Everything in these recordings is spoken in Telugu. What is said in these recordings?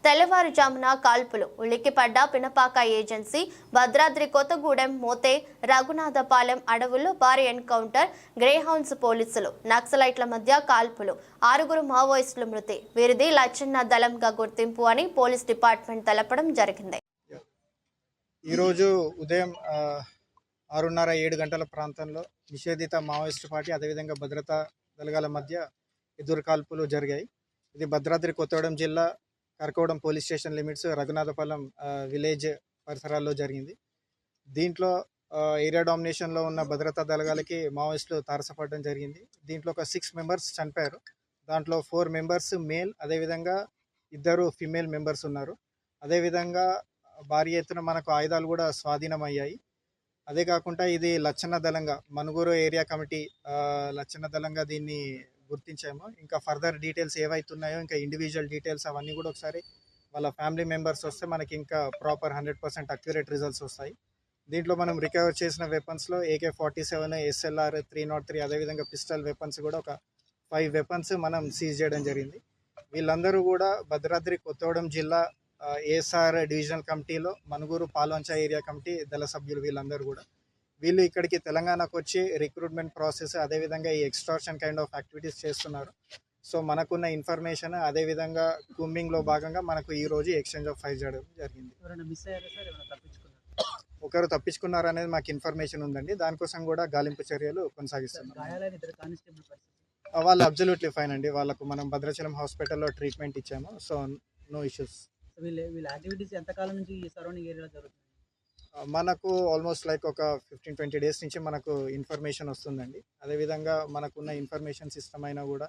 తెల్లవారుజామున కాల్పులు ఉలిక్కిపడ్డ పినపాక ఏజెన్సీ భద్రాద్రి కొత్తగూడెం మోతే రఘునాథపాలెం అడవుల్లో భారీ ఎన్కౌంటర్ గ్రేహౌండ్స్ పోలీసులు నక్సలైట్ల మధ్య కాల్పులు 6 మావోయిస్టులు మృతి వీరిది లచ్చన్న దళంగా గుర్తింపు అని పోలీస్ డిపార్ట్మెంట్ తెలపడం జరిగింది. ఈరోజు ఉదయం 6:30-7 గంటల ప్రాంతంలో నిషేధిత మావోయిస్టు పార్టీ అదేవిధంగా భద్రతా దళాల మధ్య ఎదురు కాల్పులు జరిగాయి. ఇది భద్రాద్రి కొత్తగూడెం జిల్లా కరకోవడం police station limits Raghunathapalem village పరిసరాల్లో జరిగింది. దీంట్లో ఏరియా డామినేషన్లో ఉన్న భద్రతా దళాలకి మావోయిస్టులు తారసపడడం జరిగింది. దీంట్లో ఒక 6 మెంబర్స్ చనిపోయారు. దాంట్లో 4 మెంబర్స్ మేల్, అదేవిధంగా 2 ఫిమేల్ మెంబర్స్ ఉన్నారు. అదేవిధంగా భారీ ఎత్తున మనకు ఆయుధాలు కూడా స్వాధీనం అయ్యాయి. అదే కాకుండా ఇది లచ్చన్న దళంగా మనుగూరు ఏరియా కమిటీ లచ్చన్న దళంగా దీన్ని గుర్తించాము. ఇంకా ఫర్దర్ డీటెయిల్స్ ఏవైతున్నాయో ఇంకా ఇండివిజువల్ డీటెయిల్స్ అవన్నీ కూడా ఒకసారి వాళ్ళ ఫ్యామిలీ మెంబర్స్ వస్తే మనకి ఇంకా ప్రాపర్ 100% అక్యురేట్ రిజల్ట్స్ వస్తాయి. దీంట్లో మనం రికవర్ చేసిన వెపన్స్లో AK-47, SLR 303 అదేవిధంగా పిస్టల్ వెపన్స్ కూడా ఒక 5 వెపన్స్ మనం సీజ్ చేయడం జరిగింది. వీళ్ళందరూ కూడా భద్రాద్రి కొత్తగూడెం జిల్లా ASR డివిజనల్ కమిటీలో మనుగూరు పాల్వంచ ఏరియా కమిటీ దళ సభ్యులు. వీళ్ళు ఇక్కడికి తెలంగాణకు వచ్చి రిక్రూట్మెంట్ ప్రాసెస్ అదేవిధంగా ఈ ఎక్స్టార్షన్ కైండ్ ఆఫ్ యాక్టివిటీస్ చేస్తున్నారు. సో మనకున్న ఇన్ఫర్మేషన్ అదేవిధంగా కూంబింగ్లో భాగంగా మనకు ఈరోజు ఎక్స్చేంజ్ ఆఫ్ ఫైర్ చేయడం జరిగింది. ఒకరు తప్పించుకున్నారు అనేది మాకు ఇన్ఫర్మేషన్ ఉందండి. దానికోసం కూడా గాలింపు చర్యలు కొనసాగిస్తున్నాం. వాళ్ళు అబ్జల్యూట్లీ ఫైన్ అండి. వాళ్ళకు మనం భద్రాచలం హాస్పిటల్లో ట్రీట్మెంట్ ఇచ్చాము. So no issues. వీళ్ళ యాక్టివిటీస్ ఎంతకాలం నుంచి ఈ సరౌండింగ్ ఏరియాలో జరుగుతుంది? మనకు ఆల్మోస్ట్ లైక్ ఒక 15-20 డేస్ నుంచి మనకు ఇన్ఫర్మేషన్ వస్తుందండి. అదేవిధంగా మనకున్న ఇన్ఫర్మేషన్ సిస్టమ్ అయినా కూడా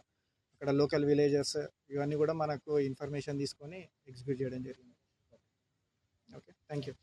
అక్కడ లోకల్ విలేజర్స్ ఇవన్నీ కూడా మనకు ఇన్ఫర్మేషన్ తీసుకొని ఎగ్జిక్యూట్ చేయడం జరిగింది. Okay, thank you.